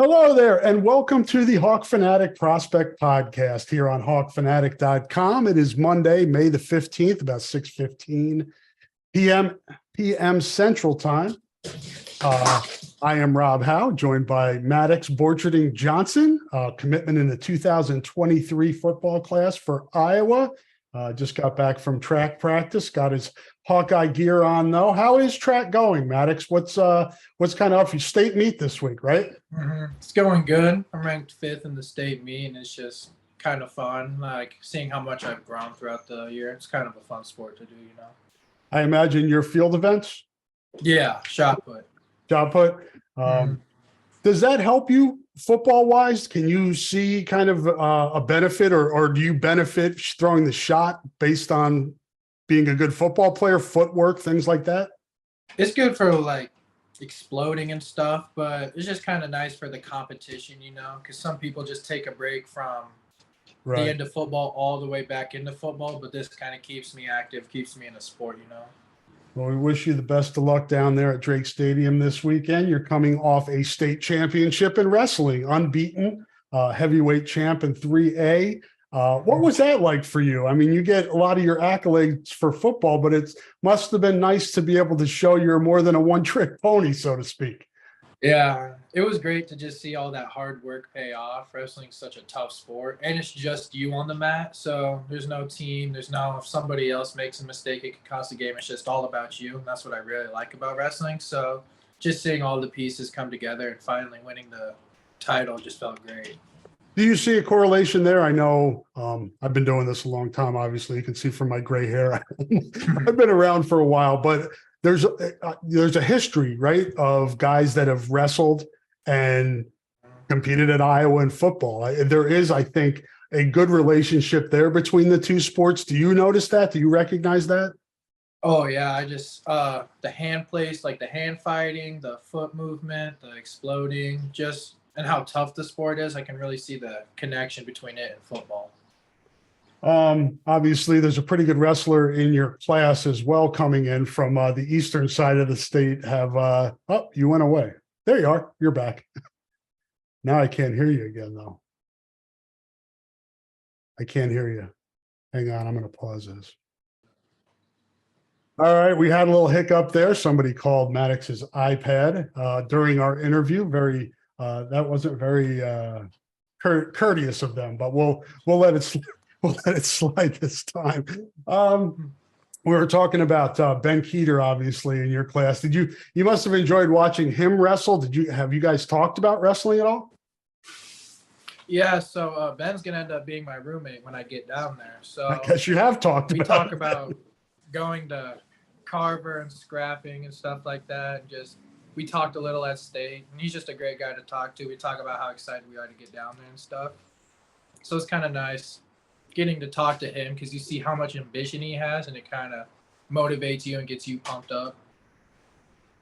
Hello there, and welcome to the Hawk Fanatic Prospect Podcast here on hawkfanatic.com. It is Monday, May the 15th, about 6:15 p.m. Central Time. I am Rob Howe, joined by Maddux Borcherding-Johnson, commitment in the 2023 football class for Iowa. Just got back from track practice, got his Hawkeye gear on though. How is track going, Maddux? What's kind of up for you? State meet this week, right? It's going good. I'm ranked 5th in the state meet, and it's just kind of fun, like seeing how much I've grown throughout the year. It's kind of a fun sport to do, I imagine your field events. Yeah, shot put. Shot put. Does that help you football wise? Can you see kind of a benefit, or do you benefit throwing the shot based on being a good football player, footwork, things like that? It's good for like exploding and stuff, but it's just kind of nice for the competition, because some people just take a break from the end of football all the way back into football, but this kind of keeps me active, keeps me in a sport. Well, we wish you the best of luck down there at Drake Stadium this weekend. You're coming off a state championship in wrestling, unbeaten, heavyweight champ in 3A. What was that like for you? I mean, you get a lot of your accolades for football, but it must have been nice to be able to show you're more than a one-trick pony, so to speak. Yeah, it was great to just see all that hard work pay off. Wrestling's such a tough sport, and it's just you on the mat. So there's no team. If somebody else makes a mistake, it could cost the game. It's just all about you, and that's what I really like about wrestling. So just seeing all the pieces come together and finally winning the title just felt great. Do you see a correlation there? I know I've been doing this a long time. Obviously, you can see from my gray hair. I've been around for a while, but there's a history, right, of guys that have wrestled and competed at Iowa in football. There is, I think, a good relationship there between the two sports. Do you notice that? Do you recognize that? Oh, yeah. I just the hand place, like the hand fighting, the foot movement, the exploding, and how tough the sport is. I can really see the connection between it and football. Obviously there's a pretty good wrestler in your class as well coming in from the eastern side of the state. You went away. There you are. You're back. Now I can't hear you again though. I can't hear you. Hang on. I'm going to pause this. All right. We had a little hiccup there. Somebody called Maddux's iPad during our interview. That wasn't very courteous of them, but we'll let it slide. We'll let it slide this time. We were talking about Ben Keeter, obviously, in your class. You must have enjoyed watching him wrestle. Have you guys talked about wrestling at all? Yeah, so Ben's gonna end up being my roommate when I get down there. So I guess you have talked about it. We talk about going to Carver and scrapping and stuff like that. We talked a little at state, and he's just a great guy to talk to. We talk about how excited we are to get down there and stuff. So it's kind of nice getting to talk to him because you see how much ambition he has, and it kind of motivates you and gets you pumped up.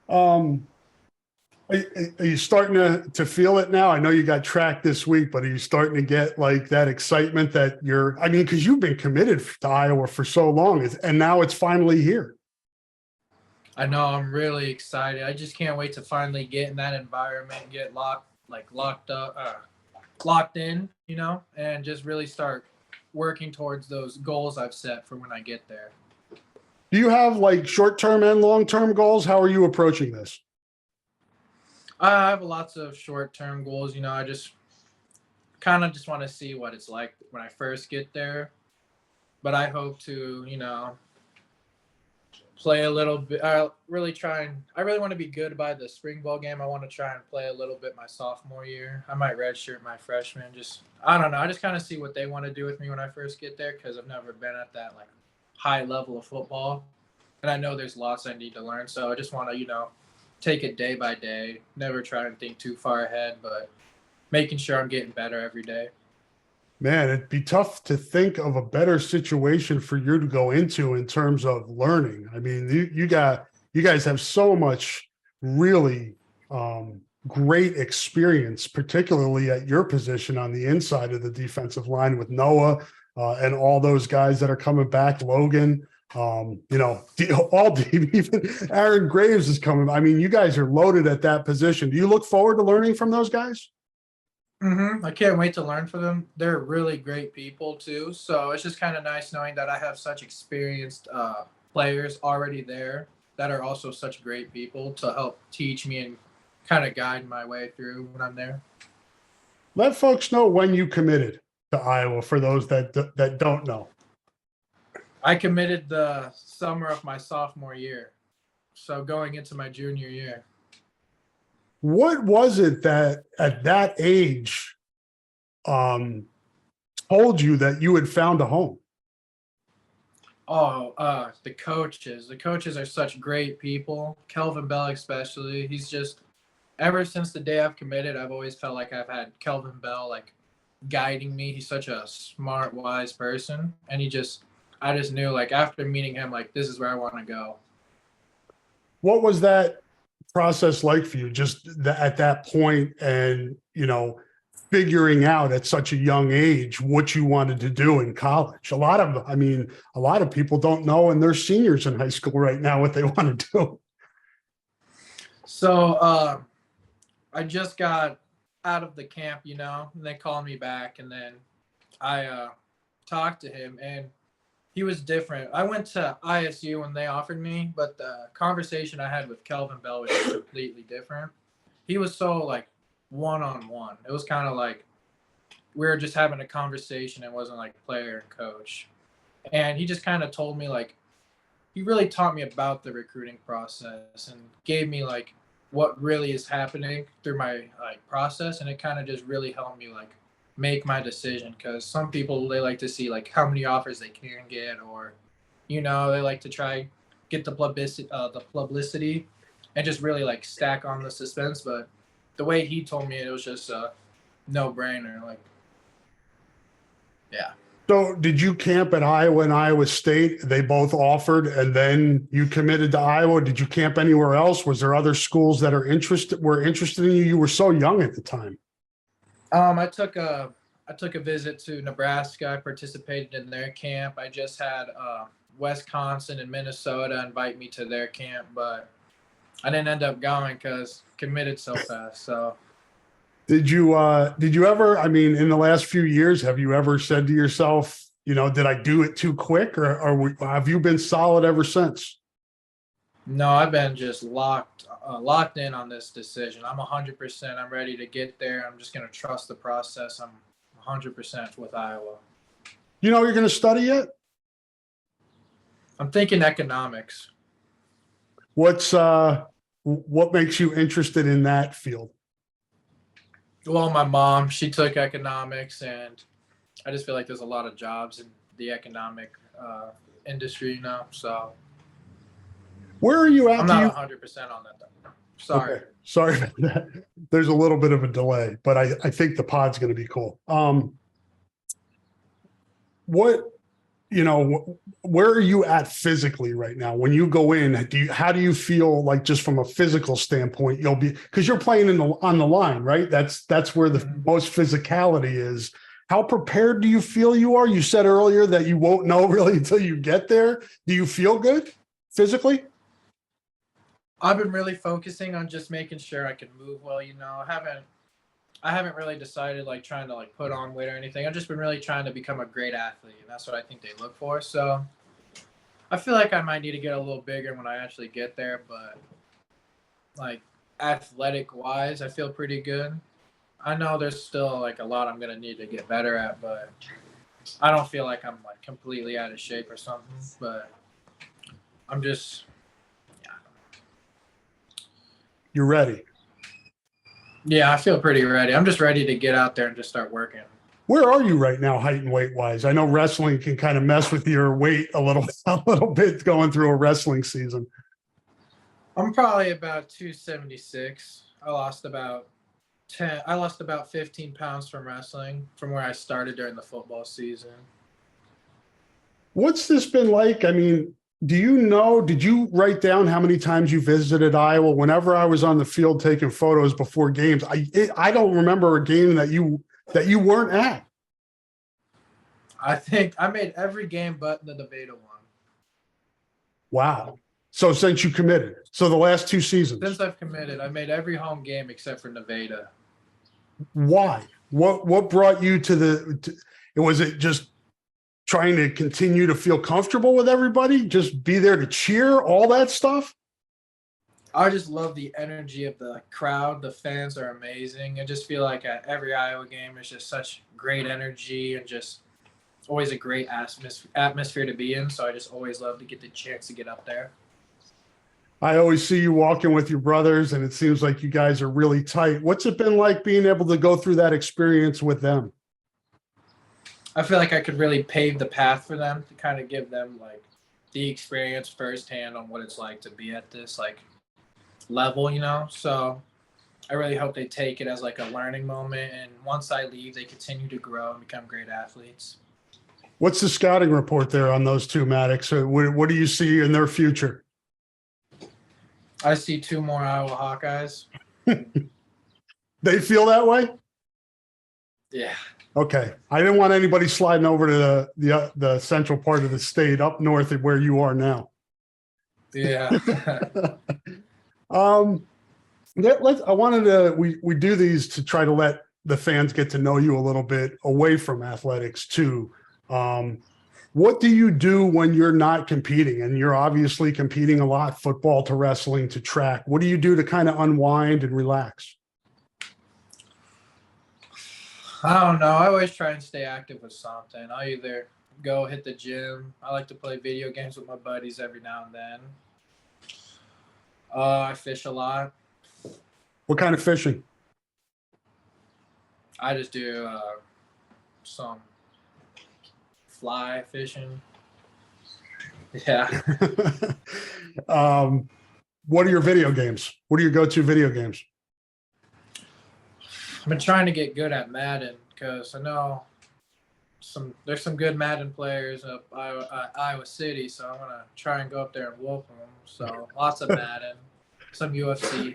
Are you starting to feel it now? I know you got track this week, but are you starting to get like that excitement that because you've been committed to Iowa for so long, and now it's finally here. I know. I'm really excited. I just can't wait to finally get in that environment, get locked in, and just really start working towards those goals I've set for when I get there. Do you have like short-term and long-term goals? How are you approaching this? I have lots of short-term goals. I just want to see what it's like when I first get there. But I hope to, play a little bit. I really want to be good by the spring ball game. I want to try and play a little bit my sophomore year. I might redshirt my freshman. I don't know. I just kind of see what they want to do with me when I first get there because I've never been at that like high level of football, and I know there's lots I need to learn. So I just want to, take it day by day. Never try and think too far ahead, but making sure I'm getting better every day. Man, it'd be tough to think of a better situation for you to go into in terms of learning. I mean, you guys have so much really great experience, particularly at your position on the inside of the defensive line with Noah and all those guys that are coming back, Logan, all deep, even Aaron Graves is coming. I mean, you guys are loaded at that position. Do you look forward to learning from those guys? I can't wait to learn from them. They're really great people too. So it's just kind of nice knowing that I have such experienced players already there that are also such great people to help teach me and kind of guide my way through when I'm there. Let folks know when you committed to Iowa for those that don't know. I committed the summer of my sophomore year. So going into my junior year. What was it that at that age told you that you had found a home? The coaches. The coaches are such great people. Kelvin Bell especially. He's just ever since the day I've committed, I've always felt like I've had Kelvin Bell like guiding me. He's such a smart, wise person. And I just knew like after meeting him, like this is where I want to go. What was that process like for you just at that point and, figuring out at such a young age what you wanted to do in college? A lot of people don't know, and they're seniors in high school right now, what they want to do. So I just got out of the camp, and they called me back, and then I talked to him, and he was different. I went to ISU when they offered me, but the conversation I had with Kelvin Bell was completely different. He was so like one-on-one. It was kind of like we were just having a conversation. It wasn't like player and coach. And he just kind of told me like he really taught me about the recruiting process and gave me like what really is happening through my like process, and it kind of just really helped me like make my decision, because some people they like to see like how many offers they can get, or they like to try get the publicity and just really like stack on the suspense. But the way he told me it was just a no-brainer. Like, yeah. So did you camp at Iowa and Iowa State? They both offered, and then you committed to Iowa. Did you camp anywhere else? Was there other schools that were interested in you? You were so young at the time. I took a visit to Nebraska. I participated in their camp. I just had Wisconsin and Minnesota invite me to their camp, but I didn't end up going because committed so fast. So did you ever, in the last few years, have you ever said to yourself, did I do it too quick, or have you been solid ever since? No, I've been just locked in on this decision. I'm 100%. I'm ready to get there. I'm just going to trust the process. I'm 100% with Iowa. You're going to study yet? I'm thinking economics. What makes you interested in that field? Well, my mom, she took economics, and I just feel like there's a lot of jobs in the economic industry, so where are you at? I'm not 100% on that though. Sorry. Okay. Sorry about that. There's a little bit of a delay, but I think the pod's going to be cool. Where are you at physically right now? When you go in, how do you feel like just from a physical standpoint, because you're playing on the line, right? That's where the most physicality is. How prepared do you feel you are? You said earlier that you won't know really until you get there. Do you feel good physically? I've been really focusing on just making sure I can move well. I haven't really decided like trying to like put on weight or anything. I've just been really trying to become a great athlete, and that's what I think they look for. So I feel like I might need to get a little bigger when I actually get there, but like athletic wise, I feel pretty good. I know there's still like a lot I'm gonna need to get better at, but I don't feel like I'm like completely out of shape or something. But I'm just You're ready. Yeah, I feel pretty ready. I'm just ready to get out there and just start working. Where are you right now, height and weight wise? I know wrestling can kind of mess with your weight a little bit going through a wrestling season. I'm probably about 276. I lost about 15 pounds from wrestling from where I started during the football season. What's this been like? Did you write down how many times you visited Iowa? Whenever I was on the field taking photos before games, I don't remember a game that you weren't at. I think I made every game but the Nevada one. Wow. So since you committed, so the last 2 seasons. Since I've committed, I made every home game except for Nevada. Why? What brought you was it just trying to continue to feel comfortable with everybody? Just be there to cheer, all that stuff? I just love the energy of the crowd. The fans are amazing. I just feel like at every Iowa game, there's just such great energy and just always a great atmosphere to be in. So I just always love to get the chance to get up there. I always see you walking with your brothers, and it seems like you guys are really tight. What's it been like being able to go through that experience with them? I feel like I could really pave the path for them to kind of give them like the experience firsthand on what it's like to be at this like level, you know? So I really hope they take it as like a learning moment. And once I leave, they continue to grow and become great athletes. What's the scouting report there on those two, Maddux? What do you see in their future? I see 2 more Iowa Hawkeyes. They feel that way? Yeah. Okay. I didn't want anybody sliding over to the central part of the state up north of where you are now. Yeah. We do these to try to let the fans get to know you a little bit away from athletics too. What do you do when you're not competing? And you're obviously competing a lot, football to wrestling to track. What do you do to kind of unwind and relax? I don't know. I always try and stay active with something. I either go hit the gym. I like to play video games with my buddies every now and then. I fish a lot. What kind of fishing? I just do some fly fishing. Yeah. What are your video games? What are your go-to video games? I've been trying to get good at Madden because I know there's some good Madden players up Iowa City, so I'm gonna try and go up there and whoop them. So lots of Madden, some UFC.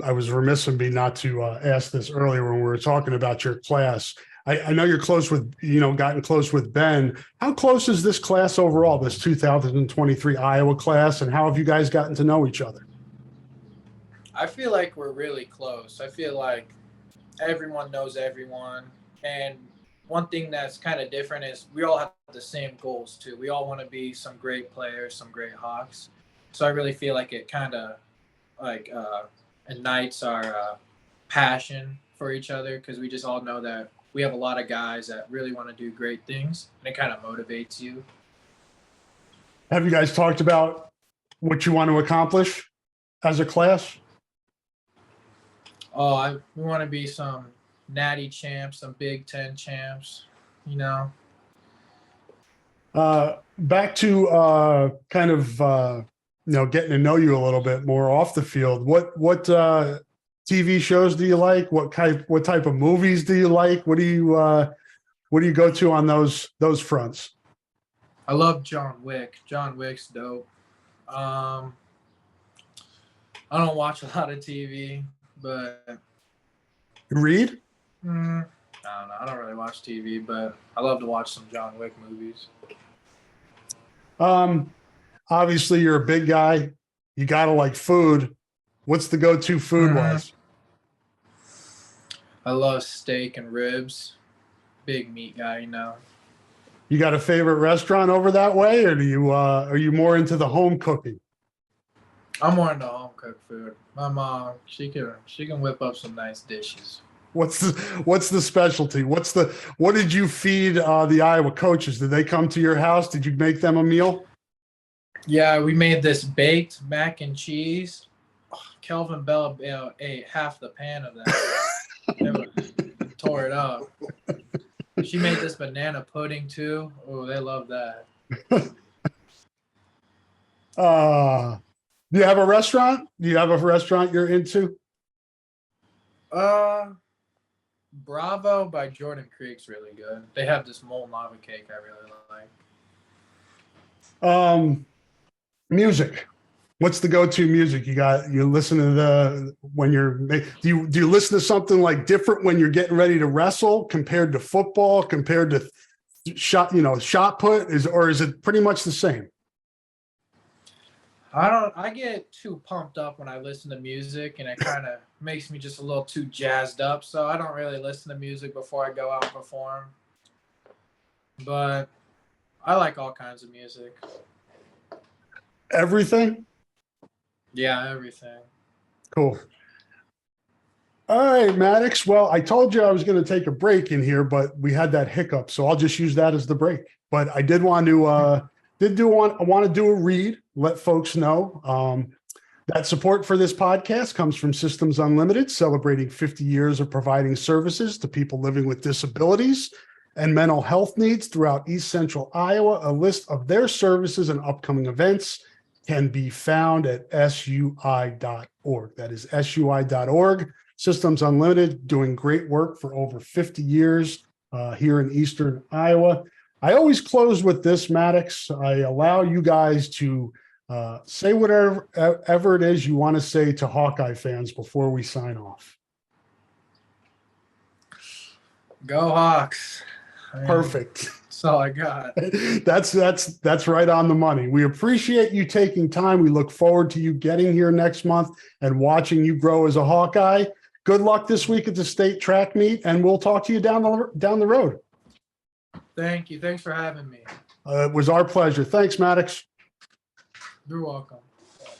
I was remiss in me not to ask this earlier when we were talking about your class. I know you're close with, gotten close with Ben. How close is this class overall, this 2023 Iowa class, and how have you guys gotten to know each other? I feel like we're really close. I feel like everyone knows everyone. And one thing that's kind of different is we all have the same goals too. We all want to be some great players, some great Hawks. So I really feel like it kind of like ignites our passion for each other because we just all know that we have a lot of guys that really want to do great things, and it kind of motivates you. Have you guys talked about what you want to accomplish as a class? Oh, we want to be some natty champs, some Big Ten champs, Back to getting to know you a little bit more off the field. What TV shows do you like? What type of movies do you like? What do you go to on those fronts? I love John Wick. John Wick's dope. I don't watch a lot of TV, but You read? I don't know. I don't really watch TV, but I love to watch some John Wick movies. Obviously you're a big guy. You gotta like food. What's the go-to food wise? I love steak and ribs. Big meat guy, You got a favorite restaurant over that way, or are you more into the home cooking? I'm more into home cooked food. My mom, she can whip up some nice dishes. What's the specialty? What did you feed the Iowa coaches? Did they come to your house? Did you make them a meal? Yeah, we made this baked mac and cheese. Oh, Kelvin Bell ate half the pan of that. Tore it up. She made this banana pudding too. Oh, they love that. Do you have a restaurant? Do you have a restaurant you're into? Bravo by Jordan Creek's really good. They have this molten lava cake I really like. Music. What's the go-to music you listen to do you listen to something like different when you're getting ready to wrestle compared to football, compared to shot put, or is it pretty much the same? I get too pumped up when I listen to music, and it kind of makes me just a little too jazzed up. So I don't really listen to music before I go out and perform. But I like all kinds of music. Everything? Yeah, everything. Cool. All right, Maddux. Well, I told you I was going to take a break in here, but we had that hiccup, so I'll just use that as the break. But I did want to I want to do a read, let folks know that support for this podcast comes from Systems Unlimited, celebrating 50 years of providing services to people living with disabilities and mental health needs throughout East Central Iowa. A list of their services and upcoming events can be found at sui.org. That is sui.org. Systems Unlimited doing great work for over 50 years here in Eastern Iowa. I always close with this, Maddux. I allow you guys to say whatever it is you want to say to Hawkeye fans before we sign off. Go Hawks. Perfect. That's all I got. That's right on the money. We appreciate you taking time. We look forward to you getting here next month and watching you grow as a Hawkeye. Good luck this week at the state track meet, and we'll talk to you down the road. Thank you. Thanks for having me. It was our pleasure. Thanks, Maddux. You're welcome.